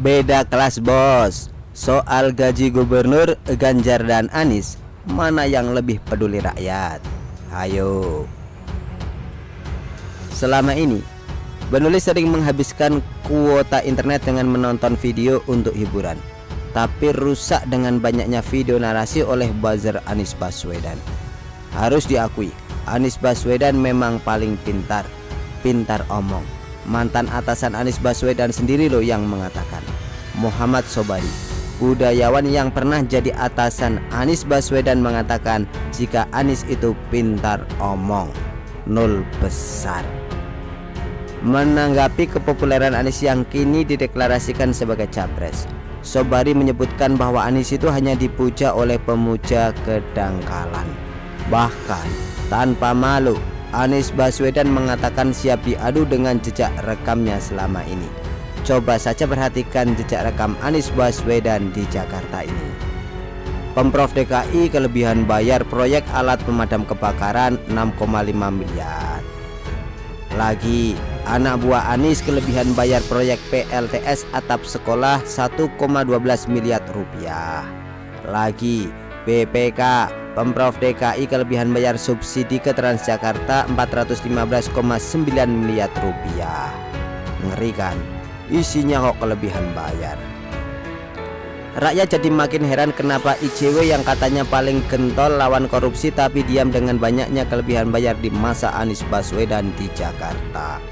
Beda kelas bos. Soal gaji gubernur Ganjar dan Anies, mana yang lebih peduli rakyat? Ayo. Selama ini penulis sering menghabiskan kuota internet dengan menonton video untuk hiburan, tapi rusak dengan banyaknya video narasi oleh buzzer Anies Baswedan. Harus diakui, Anies Baswedan memang paling pintar omong. Mantan atasan Anies Baswedan sendiri loh yang mengatakan. Muhammad Sobari, budayawan yang pernah jadi atasan Anies Baswedan, mengatakan jika Anies itu pintar omong, 0 besar. Menanggapi kepopuleran Anies yang kini dideklarasikan sebagai capres, Sobari menyebutkan bahwa Anies itu hanya dipuja oleh pemuja kedangkalan. Bahkan tanpa malu, Anies Baswedan mengatakan siap diadu dengan jejak rekamnya selama ini. Coba saja perhatikan jejak rekam Anies Baswedan di Jakarta ini. Pemprov DKI kelebihan bayar proyek alat pemadam kebakaran 6,5 miliar. Lagi, anak buah Anies kelebihan bayar proyek PLTS atap sekolah 1,12 miliar rupiah. Lagi, BPK Pemprov DKI kelebihan bayar subsidi ke Transjakarta 415,9 miliar rupiah. Ngeri kan? Isinya kok kelebihan bayar. Rakyat jadi makin heran kenapa ICW yang katanya paling gentol lawan korupsi tapi diam dengan banyaknya kelebihan bayar di masa Anies Baswedan di Jakarta.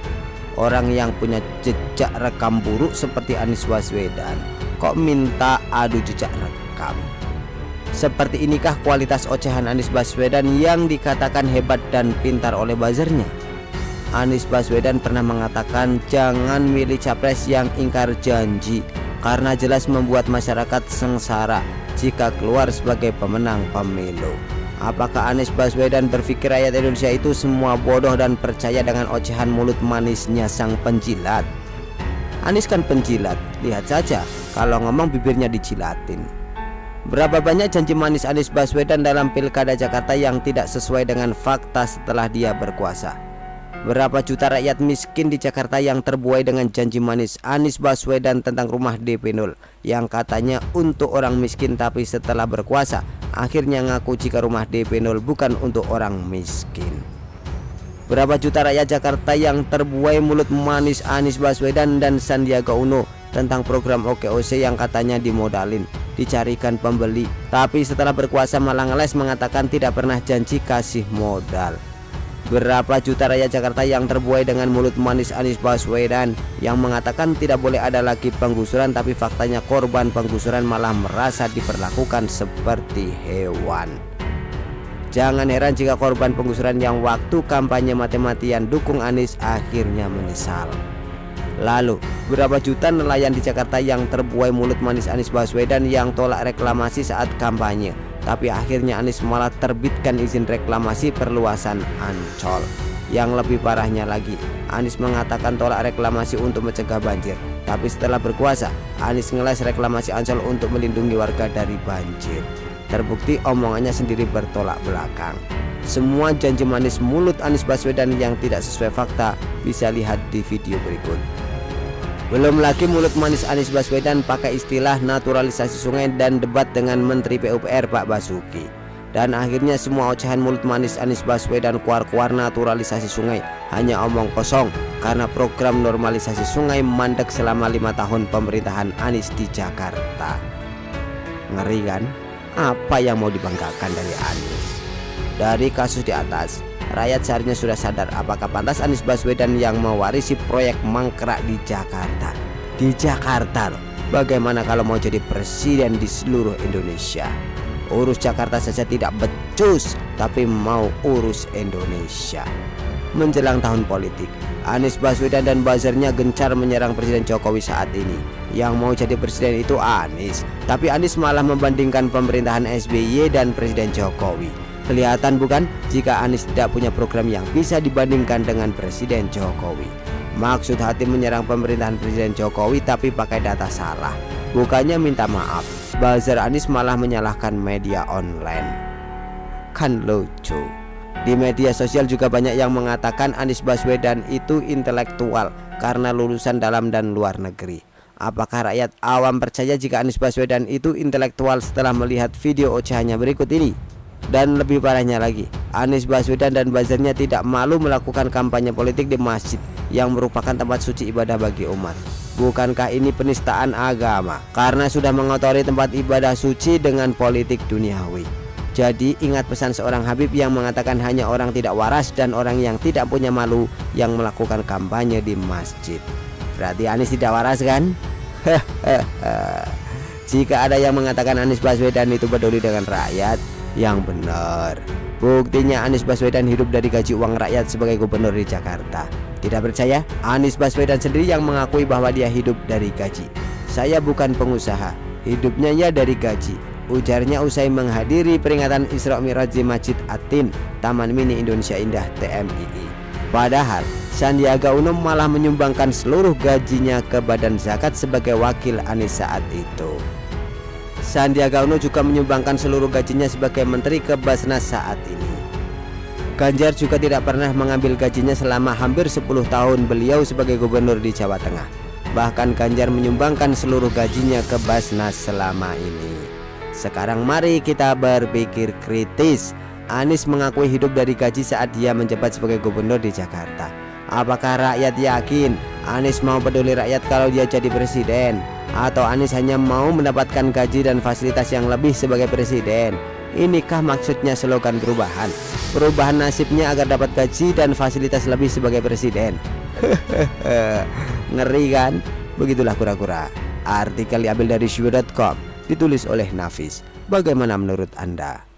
Orang yang punya jejak rekam buruk seperti Anies Baswedan kok minta adu jejak rekam. Seperti inikah kualitas ocehan Anies Baswedan yang dikatakan hebat dan pintar oleh buzzernya? Anies Baswedan pernah mengatakan jangan milih capres yang ingkar janji karena jelas membuat masyarakat sengsara jika keluar sebagai pemenang pemilu. Apakah Anies Baswedan berpikir rakyat Indonesia itu semua bodoh dan percaya dengan ocehan mulut manisnya sang penjilat? Anies kan penjilat, lihat saja kalau ngomong bibirnya dicilatin. Berapa banyak janji manis Anies Baswedan dalam Pilkada Jakarta yang tidak sesuai dengan fakta setelah dia berkuasa? Berapa juta rakyat miskin di Jakarta yang terbuai dengan janji manis Anies Baswedan tentang rumah DP 0 yang katanya untuk orang miskin, tapi setelah berkuasa akhirnya ngaku jika rumah DP 0 bukan untuk orang miskin. Berapa juta rakyat Jakarta yang terbuai mulut manis Anies Baswedan dan Sandiaga Uno tentang program OKOC yang katanya dimodalin, dicarikan pembeli, tapi setelah berkuasa malah ngeles mengatakan tidak pernah janji kasih modal. Berapa juta rakyat Jakarta yang terbuai dengan mulut manis Anies Baswedan yang mengatakan tidak boleh ada lagi penggusuran, tapi faktanya korban penggusuran malah merasa diperlakukan seperti hewan. Jangan heran jika korban penggusuran yang waktu kampanye mati-matian dukung Anies akhirnya menyesal. Lalu, berapa juta nelayan di Jakarta yang terbuai mulut manis Anies Baswedan yang tolak reklamasi saat kampanye, tapi akhirnya Anies malah terbitkan izin reklamasi perluasan Ancol. Yang lebih parahnya lagi, Anies mengatakan tolak reklamasi untuk mencegah banjir, tapi setelah berkuasa Anies ngeles reklamasi Ancol untuk melindungi warga dari banjir. Terbukti omongannya sendiri bertolak belakang. Semua janji manis mulut Anies Baswedan yang tidak sesuai fakta bisa lihat di video berikut. Belum lagi mulut manis Anies Baswedan pakai istilah naturalisasi sungai dan debat dengan Menteri PUPR Pak Basuki. Dan akhirnya semua ocehan mulut manis Anies Baswedan keluar naturalisasi sungai hanya omong kosong karena program normalisasi sungai mandek selama 5 tahun pemerintahan Anies di Jakarta. Ngeri kan? Apa yang mau dibanggakan dari Anies? Dari kasus di atas, rakyat seharusnya sudah sadar apakah pantas Anies Baswedan yang mewarisi proyek mangkrak di Jakarta. Di Jakarta loh. Bagaimana kalau mau jadi presiden di seluruh Indonesia? Urus Jakarta saja tidak becus, tapi mau urus Indonesia. Menjelang tahun politik, Anies Baswedan dan buzzernya gencar menyerang Presiden Jokowi saat ini. Yang mau jadi presiden itu Anies, tapi Anies malah membandingkan pemerintahan SBY dan Presiden Jokowi. Kelihatan bukan jika Anies tidak punya program yang bisa dibandingkan dengan Presiden Jokowi. Maksud hati menyerang pemerintahan Presiden Jokowi tapi pakai data salah. Bukannya minta maaf, buzzer Anies malah menyalahkan media online. Kan lucu. Di media sosial juga banyak yang mengatakan Anies Baswedan itu intelektual karena lulusan dalam dan luar negeri. Apakah rakyat awam percaya jika Anies Baswedan itu intelektual setelah melihat video ocehannya berikut ini? Dan lebih parahnya lagi, Anies Baswedan dan buzzernya tidak malu melakukan kampanye politik di masjid yang merupakan tempat suci ibadah bagi umat. Bukankah ini penistaan agama karena sudah mengotori tempat ibadah suci dengan politik duniawi? Jadi ingat pesan seorang Habib yang mengatakan hanya orang tidak waras dan orang yang tidak punya malu yang melakukan kampanye di masjid. Berarti Anies tidak waras kan? Jika ada yang mengatakan Anies Baswedan itu peduli dengan rakyat, yang benar. Buktinya Anies Baswedan hidup dari gaji uang rakyat sebagai gubernur di Jakarta. Tidak percaya? Anies Baswedan sendiri yang mengakui bahwa dia hidup dari gaji. Saya bukan pengusaha, hidupnya ya dari gaji, ujarnya usai menghadiri peringatan Isra Mi'raj di Masjid Atin, Taman Mini Indonesia Indah TMII. Padahal Sandiaga Uno malah menyumbangkan seluruh gajinya ke Badan Zakat sebagai wakil Anies saat itu. Sandiaga Uno juga menyumbangkan seluruh gajinya sebagai menteri ke Basnas saat ini. Ganjar juga tidak pernah mengambil gajinya selama hampir 10 tahun beliau sebagai gubernur di Jawa Tengah. Bahkan Ganjar menyumbangkan seluruh gajinya ke Basnas selama ini. Sekarang mari kita berpikir kritis. Anies mengakui hidup dari gaji saat dia menjabat sebagai gubernur di Jakarta. Apakah rakyat yakin Anies mau peduli rakyat kalau dia jadi presiden? Atau Anies hanya mau mendapatkan gaji dan fasilitas yang lebih sebagai presiden? Inikah maksudnya slogan perubahan? Perubahan nasibnya agar dapat gaji dan fasilitas lebih sebagai presiden. Ngeri kan? Begitulah kura-kura. Artikel diambil dari shio.com, ditulis oleh Nafis. Bagaimana menurut Anda?